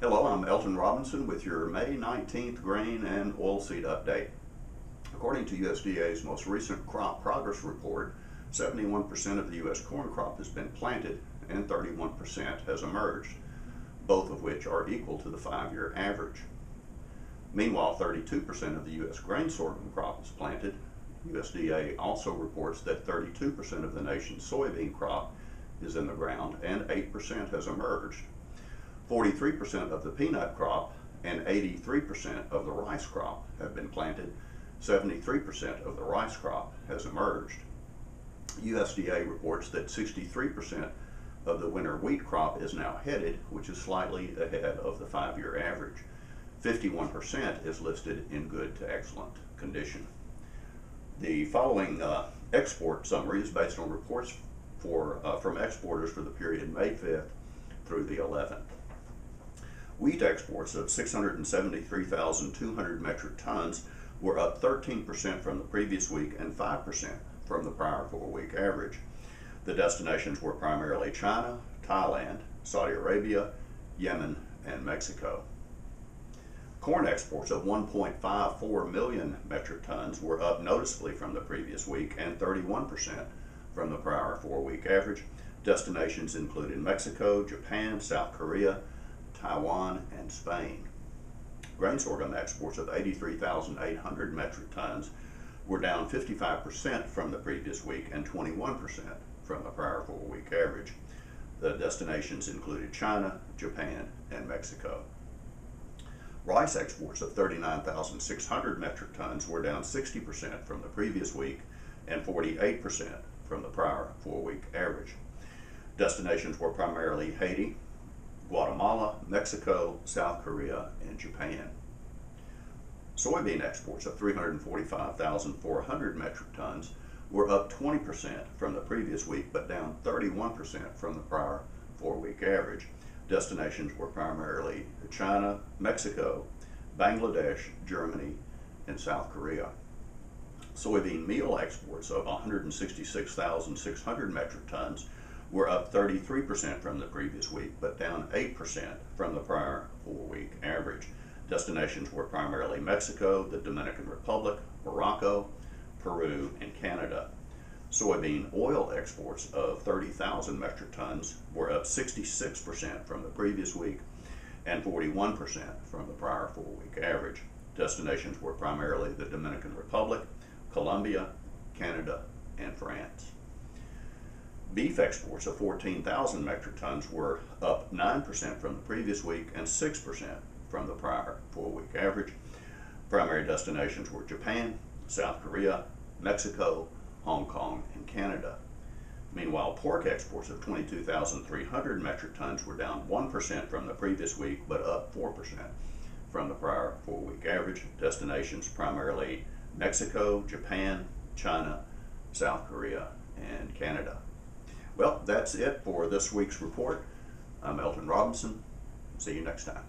Hello, I'm Elton Robinson with your May 19th grain and oilseed update. According to USDA's most recent crop progress report, 71% of the U.S. corn crop has been planted and 31% has emerged, both of which are equal to the 5-year average. Meanwhile, 32% of the U.S. grain sorghum crop is planted. USDA also reports that 32% of the nation's soybean crop is in the ground and 8% has emerged. 43% of the peanut crop and 83% of the rice crop have been planted. 73% of the rice crop has emerged. USDA reports that 63% of the winter wheat crop is now headed, which is slightly ahead of the 5-year average. 51% is listed in good to excellent condition. The following export summary is based on reports from exporters for the period May 5th through the 11th. Wheat exports of 673,200 metric tons were up 13% from the previous week and 5% from the prior 4-week average. The destinations were primarily China, Thailand, Saudi Arabia, Yemen, and Mexico. Corn exports of 1.54 million metric tons were up noticeably from the previous week and 31% from the prior 4-week average. Destinations included Mexico, Japan, South Korea, Taiwan, and Spain. Grain sorghum exports of 83,800 metric tons were down 55% from the previous week and 21% from the prior 4-week average. The destinations included China, Japan, and Mexico. Rice exports of 39,600 metric tons were down 60% from the previous week and 48% from the prior 4-week average. Destinations were primarily Haiti, Guatemala, Mexico, South Korea, and Japan. Soybean exports of 345,400 metric tons were up 20% from the previous week, but down 31% from the prior 4-week average. Destinations were primarily China, Mexico, Bangladesh, Germany, and South Korea. Soybean meal exports of 166,600 metric tons were up 33% from the previous week, but down 8% from the prior 4-week average. Destinations were primarily Mexico, the Dominican Republic, Morocco, Peru, and Canada. Soybean oil exports of 30,000 metric tons were up 66% from the previous week and 41% from the prior 4-week average. Destinations were primarily the Dominican Republic, Colombia, Canada, and France. Beef exports of 14,000 metric tons were up 9% from the previous week and 6% from the prior 4-week average. Primary destinations were Japan, South Korea, Mexico, Hong Kong, and Canada. Meanwhile, pork exports of 22,300 metric tons were down 1% from the previous week, but up 4% from the prior 4-week average. Destinations primarily Mexico, Japan, China, South Korea, and Canada. Well, that's it for this week's report. I'm Elton Robinson. See you next time.